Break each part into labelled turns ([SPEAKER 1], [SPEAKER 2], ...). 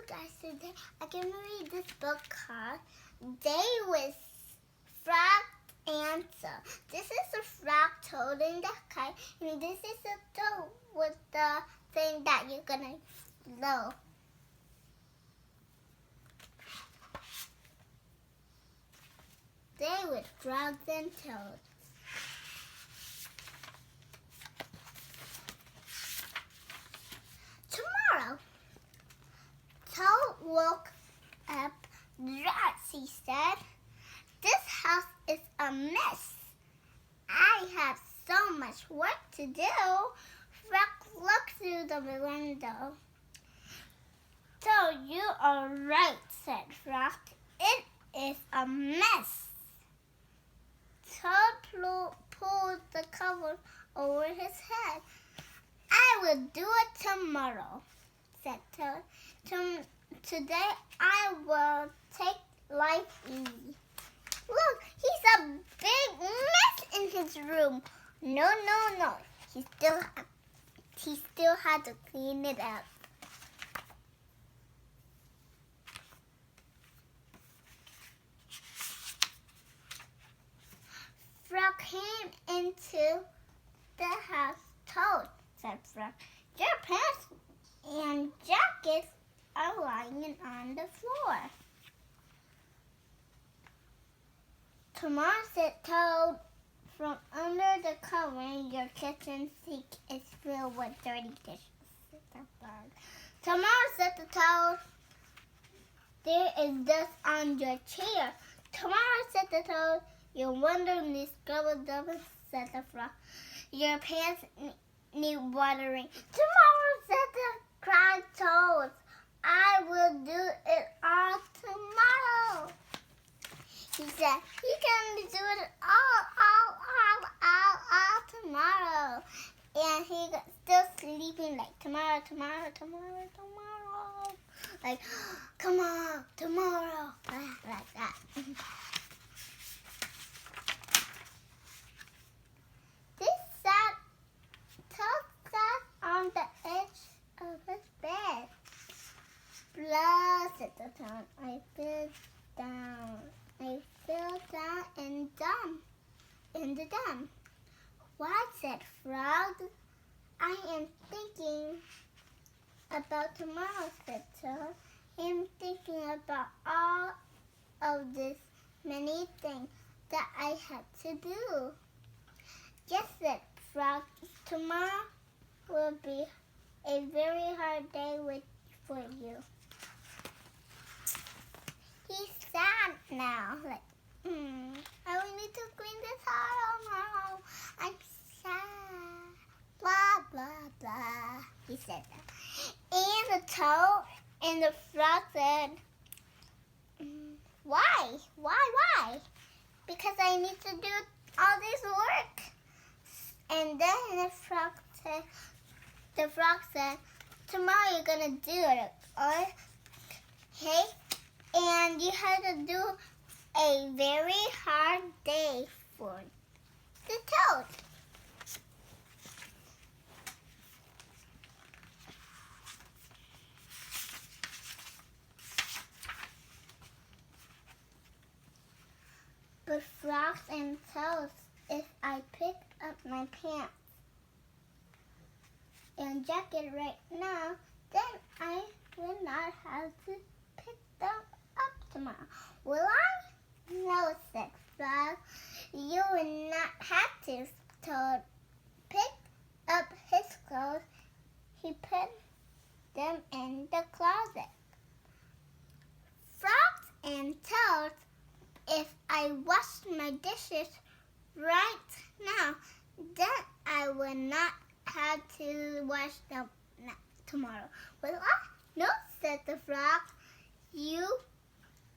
[SPEAKER 1] guys today. I'm going to read this book called Day with Frog Answer. This is a frog toad in the sky, and this is a toad with the thing that you're going to blow. Day with frogs and toads. Tomorrow, Toad woke up dressed. He said, "This house is a mess. I have so much work to do." Frog looked through the window. "So you are right," said Frog. "It is a mess." Toad pulled the cover over his head. "I will do it tomorrow," said Toad. "Today I will take life easy." "Look, he's a big mess in his room." No. He still had to clean it up. Frog came into the house. "Toad," said Frog, "your pants and jackets are lying on the floor." "Tomorrow," said Toad, "from under the covering, your kitchen sink is filled with dirty dishes," said the Frog. "Tomorrow," said the Toad, "there is dust on your chair." "Tomorrow," said the Toad, "your window needs scrubble-dubble," said the Frog. "Your pants need watering." "Tomorrow," said the cried Toad, "I will do it all tomorrow." He said he can do it all tomorrow. And he got still sleeping like tomorrow. Like, come on, tomorrow. Like that. Toad sat on the edge of his bed. "Blah," said the Toad. I fell down in the dam." "Why?" said Frog. "I am thinking about tomorrow," said Toad. "I am thinking about all of this many things that I had to do." "Yes," said Frog. "Tomorrow will be a very hard day for you." He's sad now. Like, I will need to clean this house tomorrow. I'm sad. Blah, blah, blah. He said that. And the Toad and the Frog said, Why? "Because I need to do all this work." And then the Frog said, "Tomorrow you're going to do it, okay? And you have to do a very hard day for the Toad." "But frogs and toads, if I pick up my pants and jacket right now, then I will not have to pick them up tomorrow. Will I?" "No," said Frog. "You will not have to." Toad picked up his clothes. He put them in the closet. "Frogs and toads, if I wash my dishes right now, then I will not have to wash them tomorrow. Will I?" "No," said the Frog. "You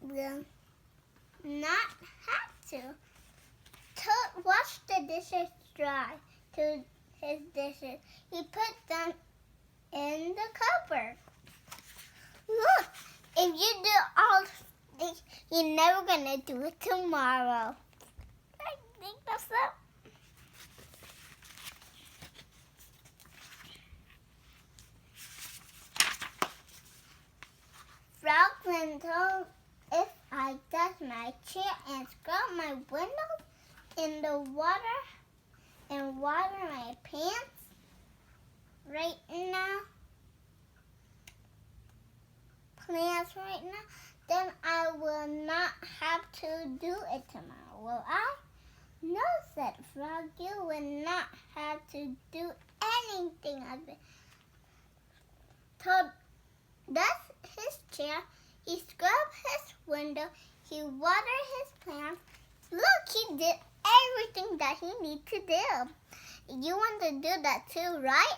[SPEAKER 1] will not have to." Toad washed the dishes dry to his dishes. He put them in the cupboard. "Look, if you do all this, you're never going to do it tomorrow." I think that's it. frog then told if I dust my chair and scrub my windows in the water and water my pants right now, then I will not have to do it tomorrow, will I? No, said Frog, you will not have to do anything of it. So dust his chair, he scrubbed his window, he watered his plants. Look, he did everything that he needs to do. You want to do that too, right?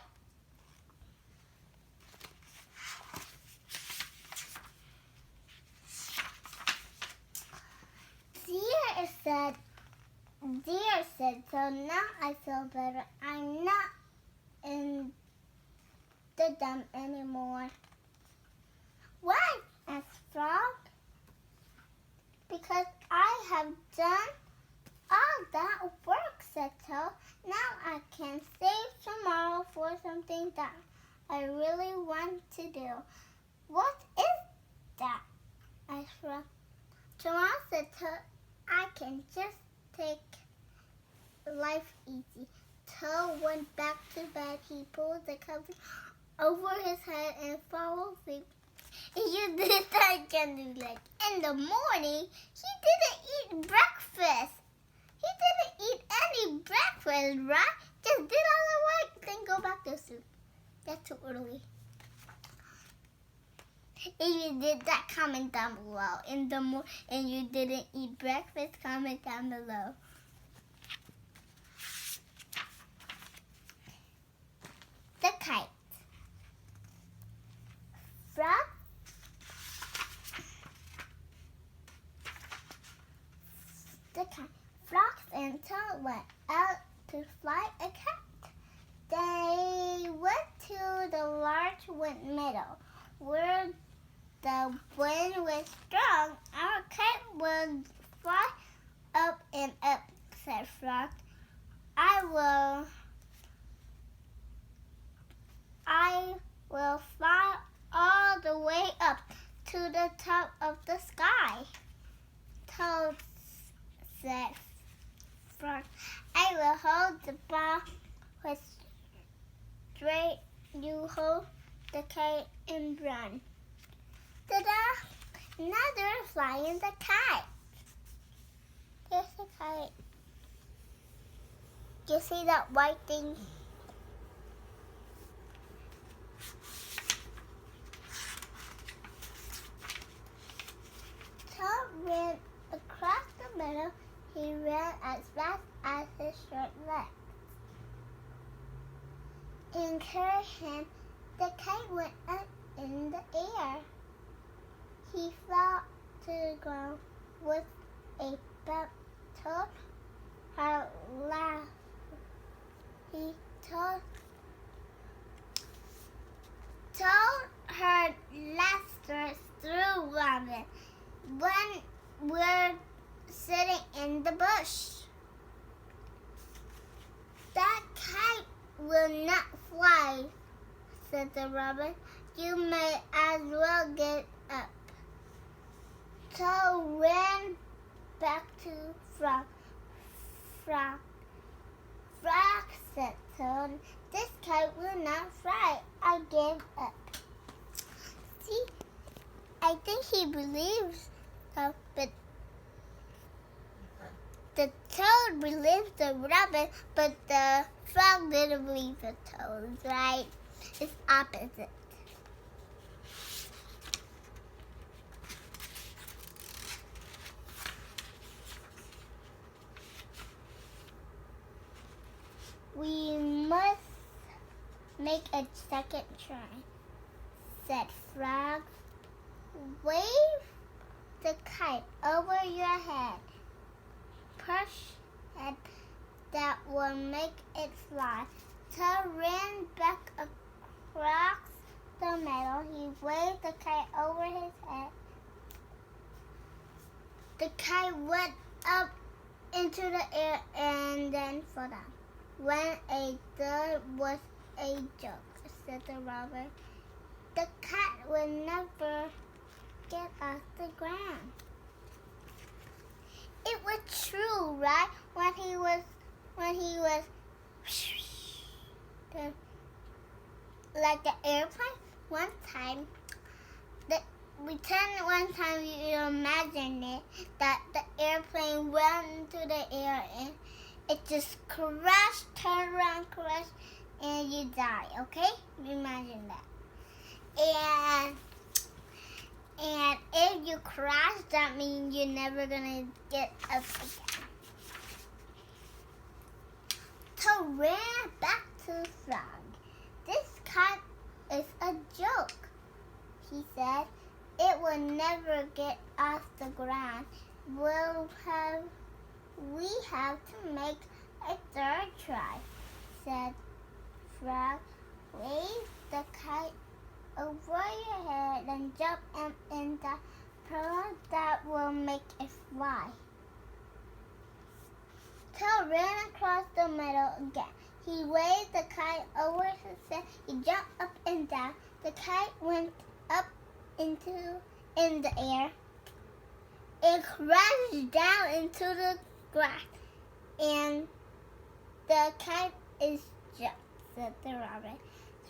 [SPEAKER 1] Dear said, so now I feel better. I'm not in the dump anymore. Why? Asked Frog. Because I have done all that work, said Toad. Now I can save tomorrow for something that I really want to do. What is that? Asked Frog. Tomorrow, said Toad, I can just take life easy. Toad went back to bed. He pulled the cover over his head and fell asleep. If you did that again, like in the morning, he didn't eat breakfast. He didn't eat any breakfast, right? Just did all the work, then go back to sleep. That's too early. If you did that, comment down below. And you didn't eat breakfast, comment down below. The kite. Frog. The kite. Frogs and Toad went out to fly a kite. They went to the large windmill where the wind was strong. Our kite will fly up and up, said Frog. I will fly all the way up to the top of the sky. Toad said Frog. I will hold the ball with straight. You hold the kite and run. Ta-da! Now they're flying the kite. Here's the kite. Do you see that white thing? Toad ran across the meadow. He ran as fast as his short legs. In her hand, the kite went up in the air. He fell to the ground with a bump. Toad her laugh. Told her laughter through Robin when we're sitting in the bush. That kite will not fly, said the robin. You may as well get up. Toad ran back to Frog. Frog, said Toad, this kite will not fly. I gave up. See, I think he believes so, but the Toad believed the rabbit, but the frog didn't believe the Toad, right? It's opposite. We must make a second try, said Frog. Wave the kite over your head. Push it, that will make it fly. Toad ran back across the meadow. He waved the kite over his head. The kite went up into the air and then fell down. When a bird was a joke, said the robber. The kite will never get off the ground. It was true, right? When he was like the airplane. One time you imagine it, that the airplane went into the air and it just crashed, turned around, crashed, and you die, okay? Imagine that. And if you crash, that means you're never gonna get up again. So ran back to Frog. This kite is a joke, he said. It will never get off the ground. We have to make a third try, said Frog. Wave the kite over your head and jump in the propeller that will make it fly. Tail ran across the middle again. He waved the kite over his head. He jumped up and down. The kite went up in the air. It crashed down into the grass, and the kite is jumped, said the rabbit.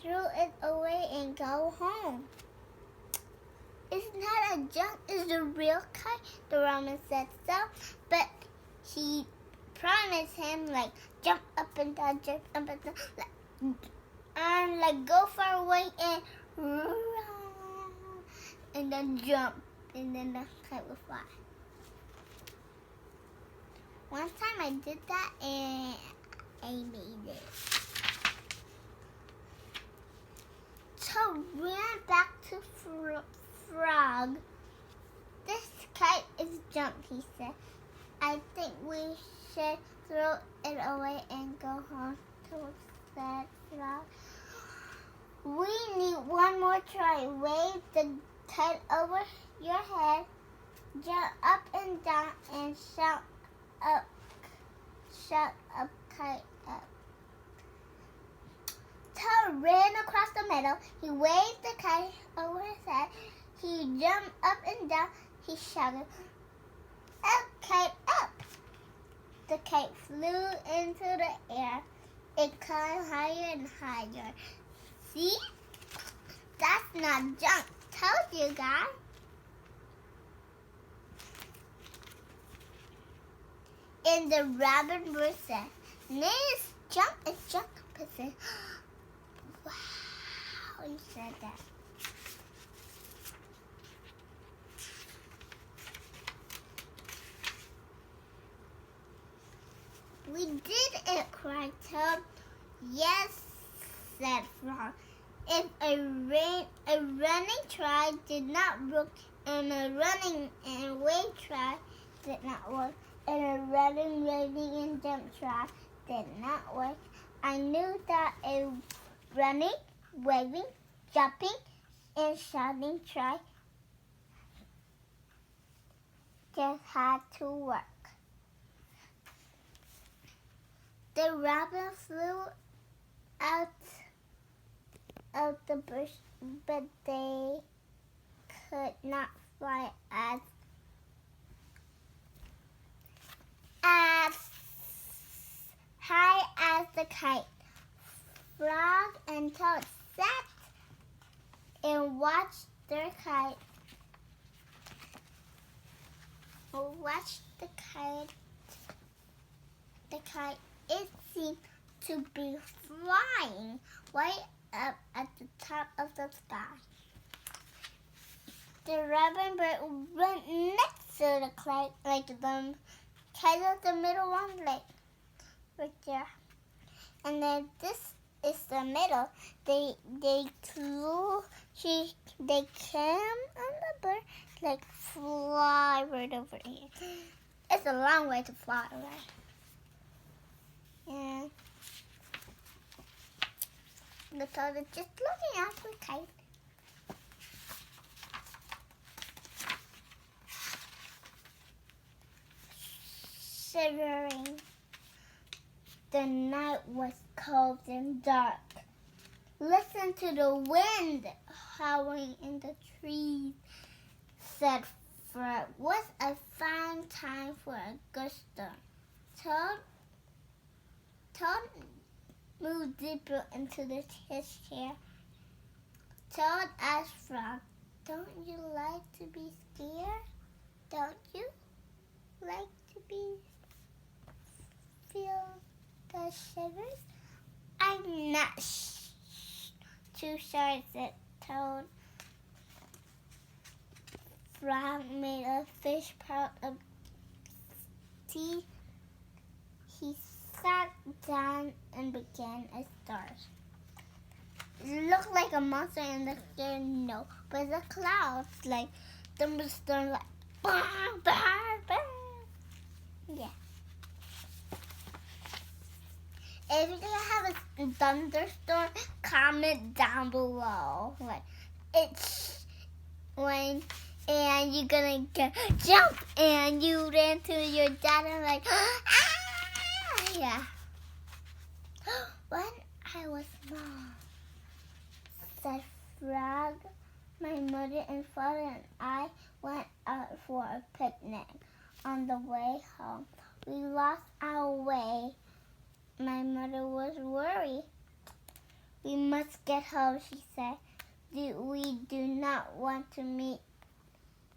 [SPEAKER 1] Throw it away and go home. It's not a joke, it's a real kite, the rabbit said so, but he promised him, like, jump up and down, like go far away and run, and then jump, and then the kite will fly. One time I did that and I made it. So ran back to Frog. This kite is junk, he said. I think we should throw it away and go home, said Frog. We need one more try. Wave the kite over your head, jump up and down, and shout up, kite up. Toad ran across the meadow. He waved the kite over his head. He jumped up and down. He shouted, up, kite up. The kite flew into the air. It climbed higher and higher. See? That's not junk. Told you guys. And the rabbit bird said, nay, it's junk, person. Wow, he said that. We did it, cried Toad. Yes, said Frog. If a running try did not work, and a running and wave try did not work, and a running, waving, and jump try did not work, I knew that a running, waving, jumping, and shouting try just had to work. The rabbit flew out of the bush, but they could not fly as high as the kite. Frog and Toad sat and watched their kite. Watched the kite. The kite, it seemed to be flying way up at the top of the sky. The rabbit bird went next to the kite, like the kite of the middle one, like right there. And then this is the middle. They flew. They came on the bird, like fly right over here. It's a long way to fly, right? And the toad is just looking at the kite. Shivering. The night was cold and dark. Listen to the wind howling in the trees. said Fred. "Was a fine time for a good storm." Toad moved deeper into his chair. Toad asked Frog, "Don't you like to be scared? Don't you like to feel the shivers?" "I'm not too sure," said Toad. Frog made a fish pot of tea. He sat down and began a start. It looked like a monster in the sky, no, but the clouds, like thunderstorm, like bang, bang, bang. Yeah. If you have a thunderstorm, comment down below. Like it's when and you're gonna jump and you ran to your dad and like ah! Yeah. When I was small, said Frog, my mother and father and I went out for a picnic. On the way home, we lost our way. My mother was worried. "We must get home," she said. We do not want to meet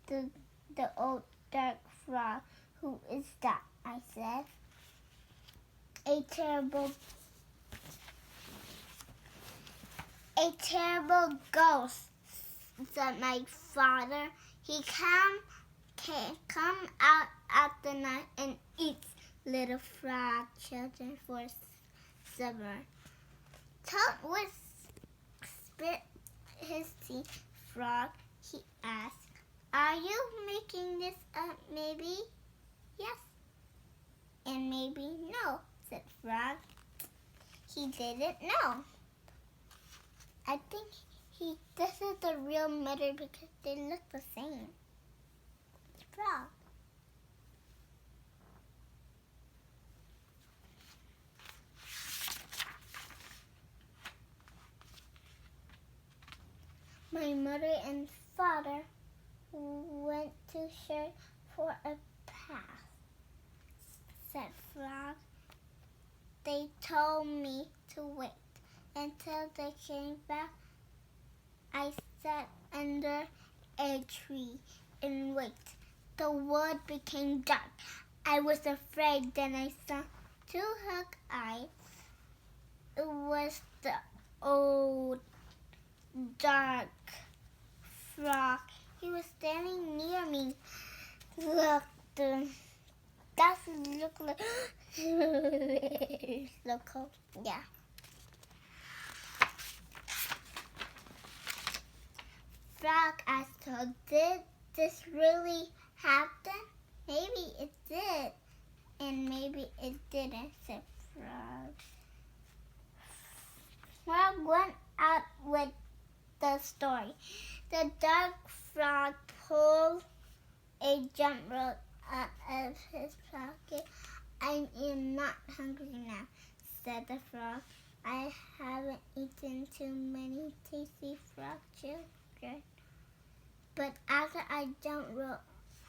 [SPEAKER 1] the old dark frog." "Who is that?" I said. A terrible ghost," said my father. "He come out at the night and eats little frog children for supper." Toad would spit his teeth. "Frog," he asked, "are you making this up? Maybe yes and maybe no," said Frog. He didn't know. I think this is the real mother because they look the same. It's Frog. My mother and father went to search for a path, said Frog. "They told me to wait until they came back. I sat under a tree and waited. The world became dark. I was afraid. Then I saw two hawk eyes. It was the old dark frog. He was standing near me. Look, doesn't look like so cool. Yeah." Frog asked her, "Did this really happen?" "Maybe it did, and maybe it didn't," said Frog. Frog went out with the story. The dark frog pulled a jump rope out of his pocket. "I am not hungry now," said the frog. "I haven't eaten too many tasty frog children. But after I jump rope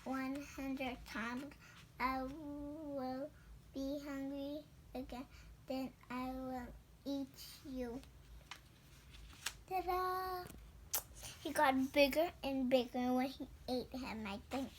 [SPEAKER 1] 100 times, I will be hungry again. Then I will eat you." Ta-da! He got bigger and bigger when he ate him, I think.